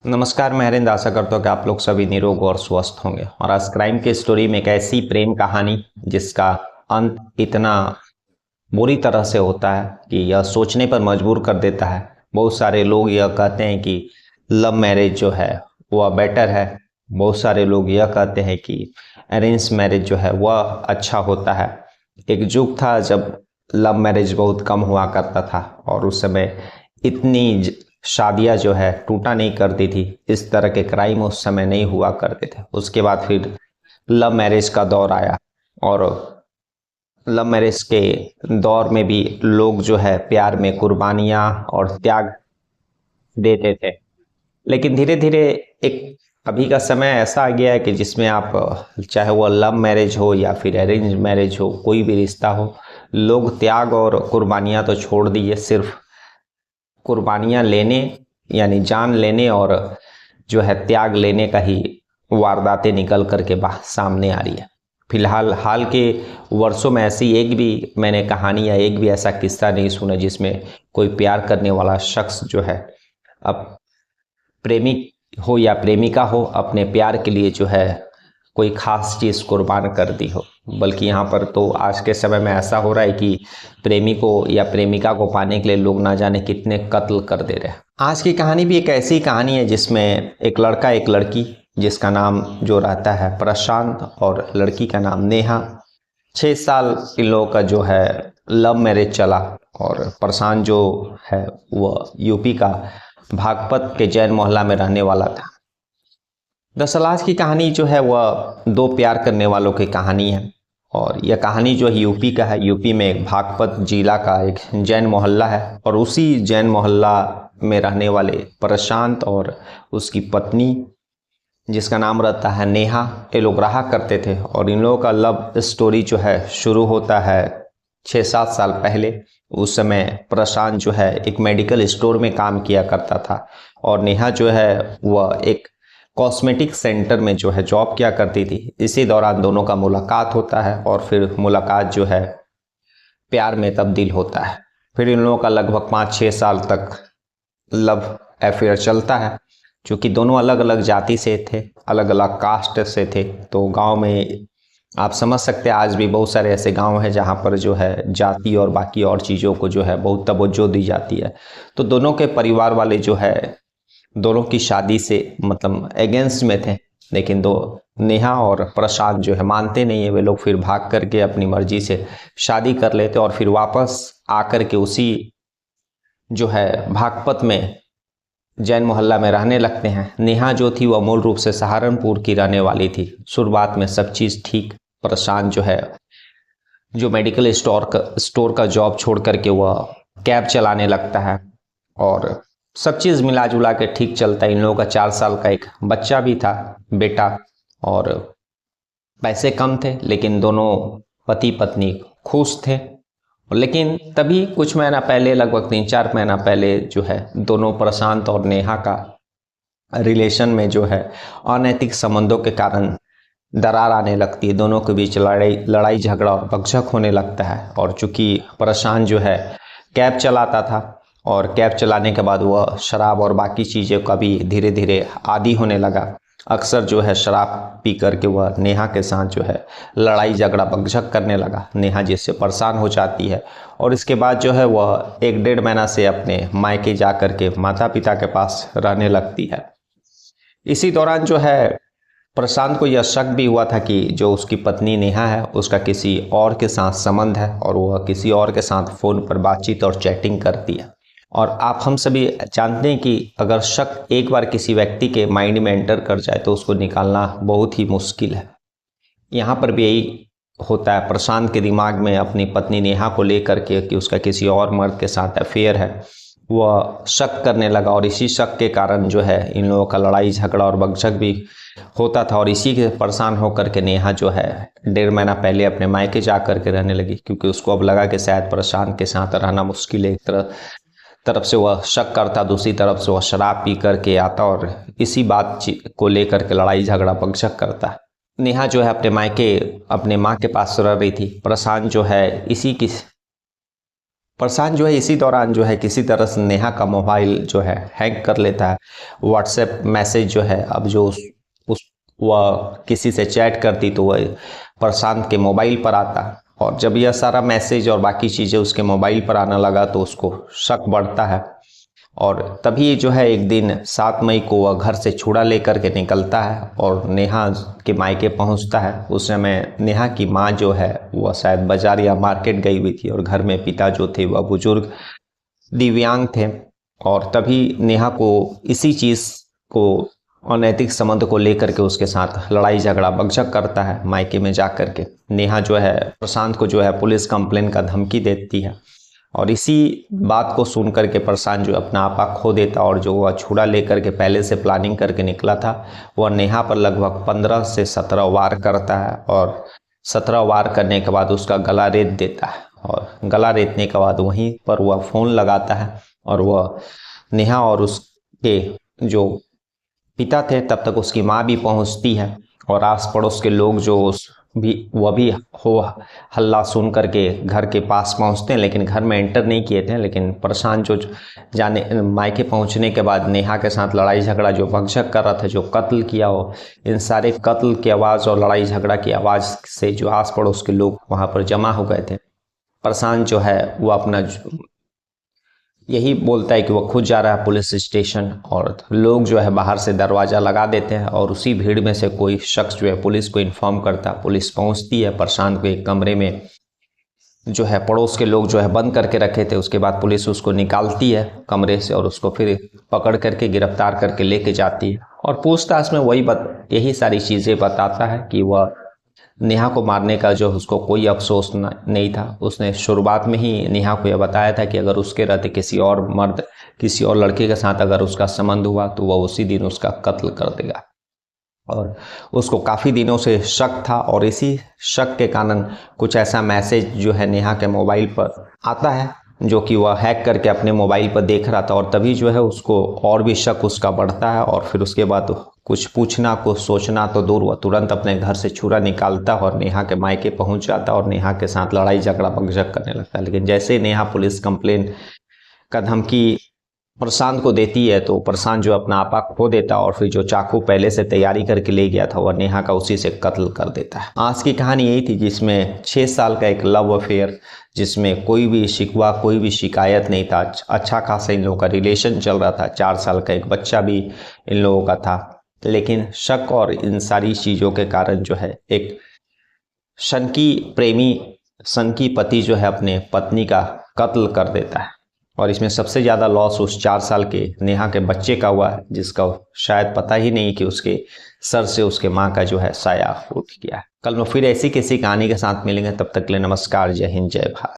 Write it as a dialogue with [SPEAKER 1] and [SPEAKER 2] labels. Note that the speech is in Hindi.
[SPEAKER 1] नमस्कार, मैं हरिंद आशा करता हूँ कि आप लोग सभी निरोग और स्वस्थ होंगे। और आज क्राइम की स्टोरी में एक ऐसी प्रेम कहानी जिसका अंत इतना बुरी तरह से होता है कि यह सोचने पर मजबूर कर देता है। बहुत सारे लोग यह कहते हैं कि लव मैरिज जो है वह बेटर है। बहुत सारे लोग यह कहते हैं कि अरेंज मैरिज जो है वह अच्छा होता है। एक युग था जब लव मैरिज बहुत कम हुआ करता था और उस समय इतनी शादियां जो है टूटा नहीं करती थी। इस तरह के क्राइम उस समय नहीं हुआ करते थे। उसके बाद फिर लव मैरिज का दौर आया और लव मैरिज के दौर में भी लोग जो है प्यार में कुर्बानियां और त्याग देते थे। लेकिन धीरे धीरे एक अभी का समय ऐसा आ गया है कि जिसमें आप चाहे वो लव मैरिज हो या फिर अरेंज मैरिज हो, कोई भी रिश्ता हो, लोग त्याग और कुर्बानियां तो छोड़ दिए, सिर्फ कुर्बानियां लेने यानी जान लेने और जो है त्याग लेने का ही वारदातें निकल करके सामने आ रही है। फिलहाल हाल के वर्षों में ऐसी एक भी मैंने कहानी या एक भी ऐसा किस्सा नहीं सुना जिसमें कोई प्यार करने वाला शख्स जो है अब प्रेमी हो या प्रेमिका हो, अपने प्यार के लिए जो है कोई खास चीज़ कुर्बान कर दी हो। बल्कि यहाँ पर तो आज के समय में ऐसा हो रहा है कि प्रेमी को या प्रेमिका को पाने के लिए लोग ना जाने कितने कत्ल कर दे रहे हैं। आज की कहानी भी एक ऐसी कहानी है जिसमें एक लड़का एक लड़की, जिसका नाम जो रहता है प्रशांत और लड़की का नाम नेहा। 6 साल इन लोगों का जो है लव मैरिज चला और प्रशांत जो है वह यूपी का भागपत के जैन मोहल्ला में रहने वाला था। दरअसल आज की कहानी जो है वह दो प्यार करने वालों की कहानी है और यह कहानी जो है यूपी का है। यूपी में एक भागपत जिला का एक जैन मोहल्ला है और उसी जैन मोहल्ला में रहने वाले प्रशांत और उसकी पत्नी जिसका नाम रहता है नेहा, ये लोग रहा करते थे। और इन लोगों का लव स्टोरी जो है शुरू होता है 6-7 साल पहले। उस समय प्रशांत जो है एक मेडिकल स्टोर में काम किया करता था और नेहा जो है वह एक कॉस्मेटिक सेंटर में जो है जॉब किया करती थी। इसी दौरान दोनों का मुलाकात होता है और फिर मुलाकात जो है प्यार में तब्दील होता है। फिर इन लोगों का लगभग 5-6 साल तक लव अफेयर चलता है। क्योंकि दोनों अलग अलग जाति से थे, अलग अलग कास्ट से थे, तो गांव में आप समझ सकते हैं आज भी बहुत सारे ऐसे गांव हैं जहां पर जो है जाति और बाकी और चीज़ों को जो है बहुत तवज्जो दी जाती है। तो दोनों के परिवार वाले जो है दोनों की शादी से मतलब अगेंस्ट में थे, लेकिन दो नेहा और प्रशांत जो है मानते नहीं है। वे लोग फिर भाग करके अपनी मर्जी से शादी कर लेते और फिर वापस आकर के उसी जो है भागपत में जैन मोहल्ला में रहने लगते हैं। नेहा जो थी वह मूल रूप से सहारनपुर की रहने वाली थी। शुरुआत में सब चीज़ ठीक। प्रशांत जो है जो मेडिकल स्टोर का जॉब छोड़ करके वह कैब चलाने लगता है और सब चीज़ मिला जुला के ठीक चलता है। इन लोगों का 4 साल का एक बच्चा भी था, बेटा। और पैसे कम थे लेकिन दोनों पति पत्नी खुश थे। लेकिन तभी कुछ महीना पहले, लगभग 3-4 महीना पहले जो है दोनों प्रशांत और नेहा का रिलेशन में जो है अनैतिक संबंधों के कारण दरार आने लगती है। दोनों के बीच लड़ाई झगड़ा और बकझक होने लगता है। और चूंकि प्रशांत जो है कैब चलाता था और कैब चलाने के बाद वह शराब और बाकी चीज़ों का भी धीरे धीरे आदी होने लगा। अक्सर जो है शराब पी करके वह नेहा के साथ जो है लड़ाई झगड़ा बकझक करने लगा। नेहा जिससे परेशान हो जाती है और इसके बाद जो है वह 1-1.5 महीना से अपने मायके जा कर के माता पिता के पास रहने लगती है। इसी दौरान जो है प्रशांत को यह शक भी हुआ था कि जो उसकी पत्नी नेहा है उसका किसी और के साथ संबंध है और वह किसी और के साथ फ़ोन पर बातचीत और चैटिंग करती है। और आप हम सभी जानते हैं कि अगर शक एक बार किसी व्यक्ति के माइंड में एंटर कर जाए तो उसको निकालना बहुत ही मुश्किल है। यहाँ पर भी यही होता है। प्रशांत के दिमाग में अपनी पत्नी नेहा को लेकर के कि उसका किसी और मर्द के साथ अफेयर है, वह शक करने लगा। और इसी शक के कारण जो है इन लोगों का लड़ाई झगड़ा और बकझक भी होता था। और इसी के परेशान होकर के नेहा जो है 1.5 महीना पहले अपने मायके जा कर के रहने लगी, क्योंकि उसको अब लगा कि शायद प्रशांत के साथ रहना मुश्किल है। एक तरफ से वह शक करता, दूसरी तरफ से वह शराब पी करके आता और इसी बात को लेकर के लड़ाई झगड़ा बकझक करता। नेहा जो है अपने मायके अपने माँ के पास रह रही थी। प्रशांत जो है इसी की प्रशांत जो है इसी दौरान जो है किसी तरह से नेहा का मोबाइल जो है हैक कर लेता है। व्हाट्सएप मैसेज जो है अब जो उस वह किसी से चैट करती तो वह प्रशांत के मोबाइल पर आता, और जब यह सारा मैसेज और बाकी चीज़ें उसके मोबाइल पर आना लगा तो उसको शक बढ़ता है। और तभी जो है एक दिन 7 मई को वह घर से छुड़ा लेकर के निकलता है और नेहा के मायके पहुंचता है। उस समय नेहा की माँ जो है वह शायद बाजार या मार्केट गई हुई थी और घर में पिता जो थे वह बुजुर्ग दिव्यांग थे। और तभी नेहा को इसी चीज़ को अनैतिक संबंध को लेकर के उसके साथ लड़ाई झगड़ा बकझक करता है मायके में जा कर के। नेहा जो है प्रशांत को जो है पुलिस कंप्लेन का धमकी देती है, और इसी बात को सुन करके प्रशांत जो अपना आपा खो देता, और जो वह छुरा लेकर के पहले से प्लानिंग करके निकला था वह नेहा पर लगभग 15 से 17 वार करता है, और 17 वार करने के बाद उसका गला रेत देता है। और गला रेतने के बाद वहीं पर वह फ़ोन लगाता है, और वह नेहा और उसके जो पिता थे तब तक उसकी माँ भी पहुंचती है, और आस पड़ोस के लोग जो वह भी हो हल्ला सुन करके घर के पास पहुंचते हैं, लेकिन घर में एंटर नहीं किए थे। लेकिन प्रशांत जो जाने मायके पहुंचने के बाद नेहा के साथ लड़ाई झगड़ा जो भगझक कर रहा था, जो कत्ल किया हो, इन सारे कत्ल की आवाज़ और लड़ाई झगड़ा की आवाज़ से जो आस पड़ोस के लोग वहाँ पर जमा हो गए थे, प्रशांत जो है वो अपना यही बोलता है कि वो खुद जा रहा है पुलिस स्टेशन, और लोग जो है बाहर से दरवाज़ा लगा देते हैं, और उसी भीड़ में से कोई शख्स जो है पुलिस को इन्फॉर्म करता है। पुलिस पहुंचती है, प्रशांत को एक कमरे में जो है पड़ोस के लोग जो है बंद करके रखे थे, उसके बाद पुलिस उसको निकालती है कमरे से और उसको फिर पकड़ करके गिरफ्तार करके लेके जाती है। और पूछताछ में यही सारी चीज़ें बताता है कि वह नेहा को मारने का जो उसको कोई अफसोस नहीं था। उसने शुरुआत में ही नेहा को यह बताया था कि अगर उसके रहते किसी और लड़के के साथ अगर उसका संबंध हुआ तो वह उसी दिन उसका कत्ल कर देगा। और उसको काफ़ी दिनों से शक था, और इसी शक के कारण कुछ ऐसा मैसेज जो है नेहा के मोबाइल पर आता है जो कि वह हैक करके अपने मोबाइल पर देख रहा था, और तभी जो है उसको और भी शक उसका बढ़ता है। और फिर उसके बाद कुछ पूछना कुछ सोचना तो दूर, वह तुरंत अपने घर से छुरा निकालता और नेहा के मायके पहुंच जाता और नेहा के साथ लड़ाई झगड़ा बकझक करने लगता है। लेकिन जैसे ही नेहा पुलिस कंप्लेन का धमकी प्रशांत को देती है तो प्रशांत जो अपना आपा खो देता, और फिर जो चाकू पहले से तैयारी करके ले गया था वह नेहा का उसी से कत्ल कर देता है। आज की कहानी यही थी, जिसमें 6 साल का एक लव अफेयर, जिसमें कोई भी शिकवा कोई भी शिकायत नहीं था। अच्छा खासा इन लोगों का रिलेशन चल रहा था, 4 साल का एक बच्चा भी इन लोगों का था। लेकिन शक और इन सारी चीज़ों के कारण जो है एक सनकी पति जो है अपने पत्नी का कत्ल कर देता है। और इसमें सबसे ज़्यादा लॉस उस 4 साल के नेहा के बच्चे का हुआ, जिसका शायद पता ही नहीं कि उसके सर से उसके माँ का जो है साया उठ गया। कल मैं फिर ऐसी किसी कहानी के साथ मिलेंगे, तब तक के लिए नमस्कार, जय हिंद, जय भारत।